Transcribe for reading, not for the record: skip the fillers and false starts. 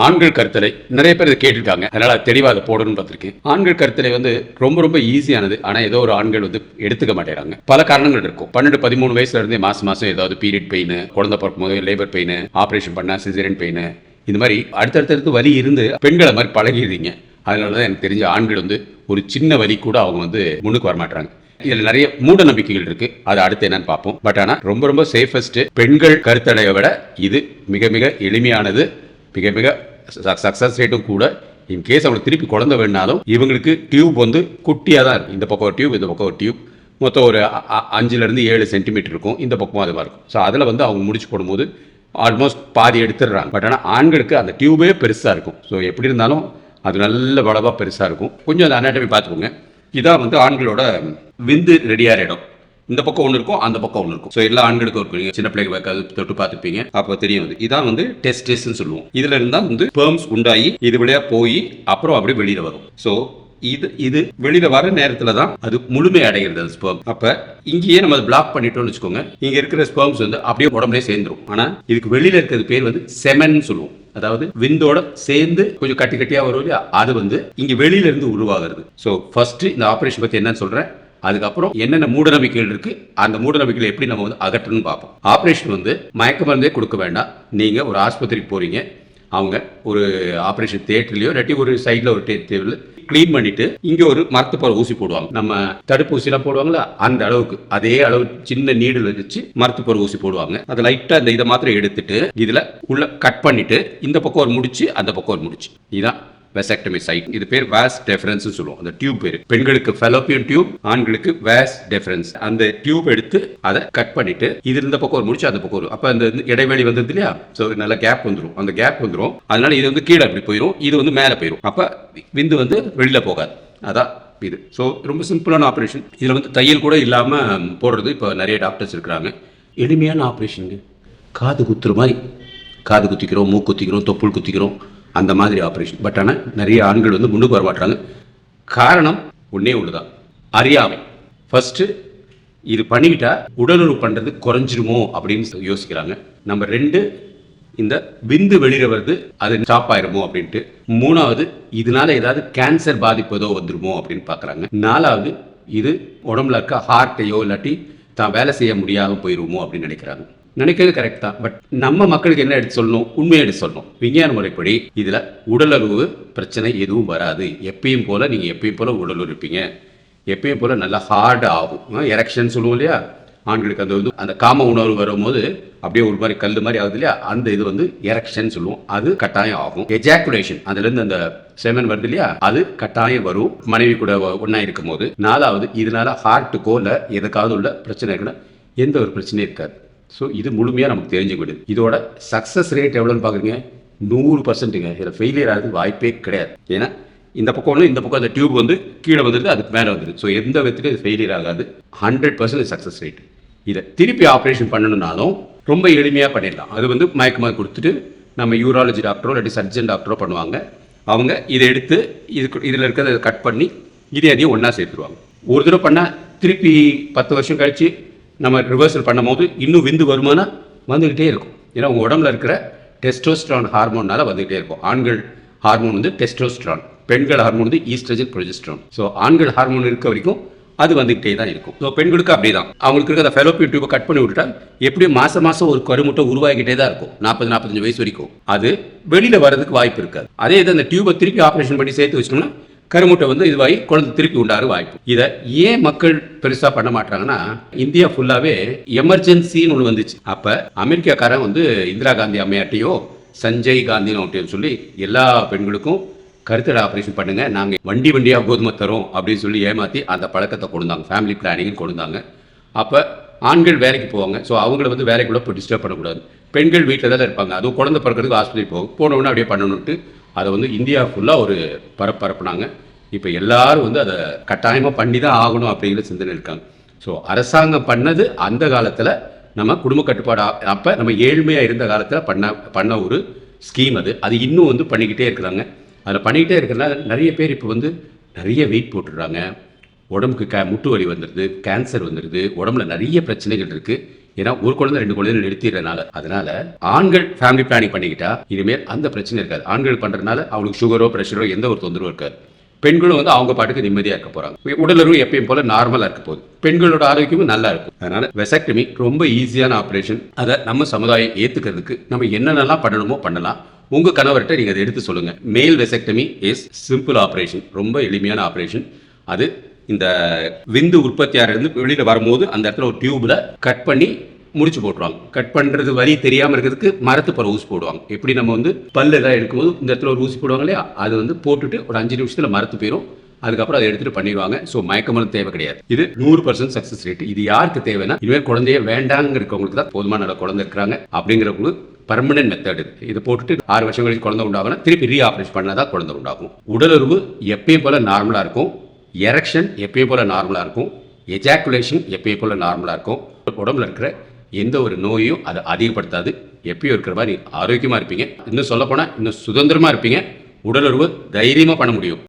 ஆண்கள் கருத்தடை நிறைய பேர் இதை கேட்டிருக்காங்க, அதனால தெளிவாக அதை போடணும்னு பார்த்துருக்கேன். ஆண்கள் கருத்தடை வந்து ரொம்ப ரொம்ப ஈஸியானது. ஆனால் ஏதோ ஒரு ஆண்கள் வந்து எடுத்துக்க மாட்டேறாங்க. பல காரணங்கள் இருக்கும். 12-13 வயசுல இருந்தே மாசம் ஏதாவது பீரியட் பெயின், குழந்தை பிறக்கும் போது லேபர் பெயின், ஆப்ரேஷன் பண்ணா சிசேரியன் பெயின், இந்த மாதிரி அடுத்தடுத்து வலி இருந்து பெண்களை மாதிரி பழகிடுறீங்க. அதனால தான் எனக்கு தெரிஞ்ச ஆண்கள் வந்து ஒரு சின்ன வலி கூட அவங்க வந்து முன்னுக்கு வர மாட்டாங்க. இதில் நிறைய மூட நம்பிக்கைகள் இருக்கு. அது அடுத்து என்னன்னு பார்ப்போம். பட் ஆனால் ரொம்ப ரொம்ப சேஃபஸ்ட் பெண்கள் கருத்தடையை விட இது மிக மிக எளிமையானது, மிக மிக சக்சஸ் ரேட்டும் கூட. இன்கேஸ் அவங்களுக்கு திருப்பி குழந்தை வேணாலும் இவங்களுக்கு டியூப் வந்து குட்டியாக தான் இருக்கும். இந்த பக்கம் ஒரு டியூப், இந்த பக்கம் ஒரு டியூப், மொத்தம் ஒரு 5-7 சென்டிமீட்டர் இருக்கும். இந்த பக்கமும் அதுவாக இருக்கும். ஸோ அதில் வந்து அவங்க முடிச்சு போடும்போது ஆல்மோஸ்ட் பாதி எடுத்துடுறாங்க. பட் ஆனால் ஆண்களுக்கு அந்த டியூபே பெருசாக இருக்கும். ஸோ எப்படி இருந்தாலும் அது நல்ல வளவாக பெருசாக இருக்கும். கொஞ்சம் அந்த அனாட்டமி பார்த்துக்கோங்க. இதான் வந்து ஆண்களோட விந்து ரெடியாகிற இடம். இந்த பக்கம் ஒன்று இருக்கும், அந்த பக்கம் ஒன்று இருக்கும். ஸோ எல்லா ஆண்களுக்கும் இருக்கும். சின்ன பிள்ளைங்க வைக்காது தொட்டு பார்த்துருப்பீங்க, அப்போ தெரியும். இதான் வந்து டெஸ்டஸ்ன்னு சொல்லுவோம். இதுல இருந்தால் வந்து ஸ்பெர்ம்ஸ் உண்டாகி இது வழியா போய் அப்புறம் அப்படியே வெளியில வரும். ஸோ இது வெளியில வர நேரத்துல தான் அது முழுமை அடைகிறது அந்த ஸ்பெர்ம். அப்ப இங்கேயே நம்ம பிளாக் பண்ணிட்டோம்னு வச்சுக்கோங்க, இங்க இருக்கிற ஸ்பெர்ம்ஸ் வந்து அப்படியே உடம்புலேயே சேர்ந்துரும். ஆனா இதுக்கு வெளியில இருக்கிறது பேர் வந்து செமன் சொல்லுவோம். அதாவது விந்தோட சேர்ந்து கொஞ்சம் கட்டி கட்டியா வரும் இல்லையா, அது வந்து இங்க வெளியில இருந்து உருவாகிறது. ஸோ ஃபர்ஸ்ட் இந்த ஆபரேஷன் பத்தி என்னன்னு சொல்றேன். அதுக்கப்புறம் என்னென்ன மூட நம்பிக்கைகள் இருக்கு, அந்த மூட நம்பிக்கைகளை எப்படி நம்ம வந்து அகற்றணும்னு பார்ப்போம். ஆபரேஷன் வந்து மயக்க மருந்தே கொடுக்க வேண்டாம். நீங்க ஒரு ஆஸ்பத்திரிக்கு போறீங்க, அவங்க ஒரு ஆபரேஷன் தியேட்டர்லயோ இல்லாட்டி ஒரு சைட்ல ஒரு டேபிள் கிளீன் பண்ணிட்டு இங்க ஒரு மரத்துப்போற ஊசி போடுவாங்க. நம்ம தடுப்பூசி எல்லாம் போடுவாங்களா அந்த அளவுக்கு, அதே அளவு சின்ன நீடில் வச்சு மரத்துப்போற ஊசி போடுவாங்க. அதை லைட்டா இந்த இதை மாத்திரம் எடுத்துட்டு இதுல உள்ள கட் பண்ணிட்டு இந்த பக்கம் ஒரு முடிச்சு, அந்த பக்கம் ஒரு முடிச்சு. இதுதான் வெசெக்டமி சைட். இது பேர் வாஸ் டெஃபரன்ஸ் சொல்லுவோம். அந்த டியூப் பேரு. பெண்களுக்கு ஃபெலோப்பியன் டியூப், ஆண்களுக்கு வாஸ் டெஃபரன்ஸ். அந்த டியூப் எடுத்து அதை கட் பண்ணிட்டு இது இந்த பக்கம் ஒரு முடிச்சு, அந்த பக்கம் ஒரு, அப்ப அந்த இடைவெளி வந்தது இல்லையா, சோ நல்ல கேப் வந்துடும். அந்த கேப் வந்துடும். அதனால இது வந்து கீழே அப்படி போயிடும், இது வந்து மேலே போயிடும். அப்ப விந்து வந்து வெளியில போகாது. அதான் இது. ஸோ ரொம்ப சிம்பிளான ஆப்ரேஷன். இதுல வந்து தையல் கூட இல்லாம போடுறது இப்போ நிறைய டாக்டர்ஸ் இருக்கிறாங்க. எளிமையான ஆப்ரேஷன். காது குத்துற மாதிரி காது குத்திக்கிறோம், மூக்கு குத்திக்கிறோம், தொப்புள் குத்திக்கிறோம், அந்த மாதிரி ஆப்ரேஷன். பட் ஆனால் நிறைய ஆண்கள் வந்து முன்னுக்கு வர மாட்டாங்க. காரணம் ஒன்னே ஒண்ணுதான், அறியாமை. ஃபர்ஸ்ட் இது பண்ணிக்கிட்டா உடலுறவு பண்றது குறைஞ்சிருமோ அப்படின்னு யோசிக்கிறாங்க. நம்பர் 2, இந்த விந்து வெளியில வருது அது ஸ்டாப் ஆயிருமோ அப்படின்ட்டு. 3வது, இதனால ஏதாவது கேன்சர் பாதிப்பதோ வந்துருமோ அப்படின்னு பாக்குறாங்க. 4வது, இது உடம்புல இருக்க ஹார்ட்டையோ இல்லாட்டி தான் வேலை செய்ய முடியாம போயிருமோ அப்படின்னு நினைக்கிறாங்க. நினைக்கிறது கரெக்ட் தான். பட் நம்ம மக்களுக்கு என்ன எடுத்து சொல்லணும், உண்மையை எடுத்து சொல்லணும். விஞ்ஞான முறைப்படி இதுல உடலுறவு பிரச்சனை எதுவும் வராது. எப்பயும் போல நீங்க எப்பயும் போல உடலுறவு இருப்பீங்க. எப்பயும் போல நல்லா ஹார்ட் ஆகும். எரெக்ஷன் சொல்லுவோம் இல்லையா, ஆண்களுக்கு அந்த இது அந்த காம உணர்வு வரும்போது அப்படியே ஒரு மாதிரி கல் மாதிரி ஆகுது இல்லையா, அந்த இது வந்து எரெக்ஷன் சொல்லுவோம். அது கட்டாயம் ஆகும். எஜாக்குலேஷன், அதுல இருந்து அந்த செமன் வருது இல்லையா, அது கட்டாயம் வரும் மனைவி கூட ஒன்னா இருக்கும் போது. 4வது, இதனால ஹார்ட்டுக்கோ இல்ல எதுக்காவது உள்ள பிரச்சனை இருக்குன்னா எந்த ஒரு பிரச்சனையும் இருக்காது. ஸோ இது முழுமையாக நமக்கு தெரிஞ்சுக்கிடுது. இதோட சக்ஸஸ் ரேட் எவ்வளோன்னு பார்க்குறீங்க, 100%ங்க. இதில் ஃபெயிலியர் ஆகுது வாய்ப்பே கிடையாது. ஏன்னா இந்த பக்கம் ஒன்று, இந்த பக்கம் அந்த டியூப் வந்து கீழே வந்துடுது, அதுக்கு மேலே வந்துடுது. ஸோ எந்த விதத்துலையும் இது ஃபெயிலியர் ஆகாது. 100% சக்ஸஸ் ரேட். இதை திருப்பி ஆப்ரேஷன் பண்ணணும்னாலும் ரொம்ப எளிமையாக பண்ணிடலாம். அது வந்து மயக்கமாக கொடுத்துட்டு நம்ம யூராலஜி டாக்டரோ இல்லாட்டி சர்ஜன் டாக்டரோ பண்ணுவாங்க. அவங்க இதை எடுத்து இதில் இருக்கிறத கட் பண்ணி இதையும் ஒன்றா சேர்த்துருவாங்க. ஒரு தடவை பண்ணால் திருப்பி 10 வருஷம் கழிச்சு நம்ம ரிவர்சல் பண்ணும் போது இன்னும் விந்து வருமானா வந்துக்கிட்டே இருக்கும். ஏன்னா உங்கள் உடம்புல இருக்கிற டெஸ்டோஸ்டரான் ஹார்மோனால வந்துகிட்டே இருக்கும். ஆண்கள் ஹார்மோன் வந்து டெஸ்டோஸ்டரான், பெண்கள் ஹார்மோன் வந்து ஈஸ்ட்ரஜன், ப்ரொஜெஸ்டரான். ஸோ ஆண்கள் ஹார்மோன் இருக்க வரைக்கும் அது வந்துகிட்டே தான் இருக்கும். ஸோ பெண்களுக்கு அப்படிதான். அவங்களுக்கு இருக்க அந்த ஃபெலோப்பியன் டியூபை கட் பண்ணி விட்டுட்டா எப்படியும் மாசம் ஒரு கருமுட்டை உருவாகிட்டே தான் இருக்கும் 40-45 வயசு வரைக்கும். அது வெளியில வர்றதுக்கு வாய்ப்பு இருக்காது. அதே இது அந்த டியூபை திருப்பி ஆப்ரேஷன் பண்ணி சேர்த்து வச்சோம்னா கருமுட்டை வந்து இதுவாகி குழந்தை திருப்பி உண்டாரு வாய்ப்பு. இதை ஏன் மக்கள் பெருசா பண்ண மாட்டாங்கன்னா, இந்தியா ஃபுல்லாவே எமர்ஜென்சின்னு ஒன்று வந்துச்சு. அப்ப அமெரிக்காக்காரன் வந்து இந்திரா காந்தி அம்மையாட்டையோ சஞ்சய் காந்தின்னு சொல்லி எல்லா பெண்களுக்கும் கருத்தடை ஆப்ரேஷன் பண்ணுங்க, நாங்க வண்டியா கோதுமை தரோம் அப்படின்னு சொல்லி ஏமாத்தி அந்த பழக்கத்தை கொடுத்தாங்க. ஃபேமிலி பிளானிங் கொடுத்தாங்க. அப்ப ஆண்கள் வேலைக்கு போவாங்க. ஸோ அவங்கள வந்து வேலைக்குள்ள போய் டிஸ்டர்ப் பண்ணக்கூடாது. பெண்கள் வீட்டில் தான் இருப்பாங்க. அதுவும் குழந்தை பிறக்கிறதுக்கு ஆஸ்பத்திரி போனோன்னா அப்படியே பண்ணணுன்ட்டு அதை வந்து இந்தியா ஃபுல்லாக ஒரு பரப்புனாங்க. இப்போ எல்லாரும் வந்து அதை கட்டாயமாக பண்ணி தான் ஆகணும் அப்படிங்கிற சிந்தனை இருக்காங்க. ஸோ அரசாங்கம் பண்ணது அந்த காலத்தில் நம்ம குடும்ப கட்டுப்பாடு அப்போ நம்ம ஏழ்மையாக இருந்த காலத்தில் பண்ண ஒரு ஸ்கீம் அது. அது இன்னும் வந்து பண்ணிக்கிட்டே இருக்கிறாங்க. அதில் பண்ணிக்கிட்டே இருக்கிறதுனால நிறைய பேர் இப்போ வந்து நிறைய வெயிட் போட்டுடுறாங்க. உடம்புக்கு முட்டு வலி வந்துடுது, கேன்சர் வந்துடுது, உடம்புல நிறைய பிரச்சனைகள் இருக்குது. ஏன்னா ஒரு குழந்தை 2 குழந்தை நிறுத்திடுறதுனால. அதனால ஆண்கள் ஃபேமிலி பிளானிங் பண்ணிக்கிட்டா இனிமேல் அந்த பிரச்சனை இருக்காது. ஆண்கள் பண்றதுனால அவங்களுக்கு சுகரோ பிரஷரோ எந்த ஒரு தொந்தரவும் இருக்காது. பெண்களும் வந்து அவங்க பாட்டுக்கு நிம்மதியா இருக்க போறாங்க. உடலுறவு எப்பயும் போல நார்மலா இருக்க போகுது. பெண்களோட ஆரோக்கியமும் நல்லா இருக்கும். அதனால வெசக்டமி ரொம்ப ஈஸியான ஆபரேஷன். அதை நம்ம சமுதாயம் ஏத்துக்கிறதுக்கு நம்ம என்னென்னலாம் பண்ணணுமோ பண்ணலாம். உங்க கணவர்கிட்ட நீங்க அதை எடுத்து சொல்லுங்க. மேல் வெசக்டமி இஸ் சிம்பிள் ஆபரேஷன், ரொம்ப எளிமையான ஆபரேஷன். அது இந்த விந்து உற்பத்தியாரிலிருந்து வெளியில வரும்போது அந்த இடத்துல ஒரு டியூப்ல கட் பண்ணி முடிச்சு போட்டுருவாங்க. கட் பண்றது வரி தெரியாம இருக்கிறதுக்கு மரத்து போற ஊசி போடுவாங்க. எப்படி நம்ம வந்து பல்லு எல்லாம் எடுக்கும்போது இந்த இடத்துல ஒரு ஊசி போடுவாங்க இல்லையா, அது வந்து போட்டுட்டு ஒரு 5 நிமிஷத்துல மரத்து போயிடும். அதுக்கப்புறம் அதை எடுத்துட்டு பண்ணிடுவாங்க. ஸோ மயக்கமருந்து தேவை கிடையாது. இது 100% சக்சஸ் ரேட். இது யாருக்கு தேவைன்னா இனிமேல் குழந்தைய வேண்டாங்க இருக்கவங்களுக்கு தான். போதுமான நல்ல குழந்தை இருக்கிறாங்க அப்படிங்கிறவங்களுக்கு பர்மனன்ட் மெத்தட் இது. இதை போட்டுட்டு 6 வருஷம் கழிச்சு குழந்தை உண்டாகணும், திருப்பி ரீ ஆபரேஷன் பண்ணாதான் குழந்தை உண்டாகும். உடலுறவு எப்பயும் போல நார்மலா இருக்கும். எரெக்ஷன் எப்பயும் போல நார்மலா இருக்கும். எஜாக்குலேஷன் எப்பயும் போல நார்மலா இருக்கும். உடம்புல இருக்கிற எந்த ஒரு நோயும் அதை அதிகப்படுத்தாது. எப்பயும் இருக்கிற மாதிரி ஆரோக்கியமா இருப்பீங்க. இன்னும் சொல்ல போனா இன்னும் சுதந்திரமா இருப்பீங்க. உடலுறவு தைரியமா பண்ண முடியும்.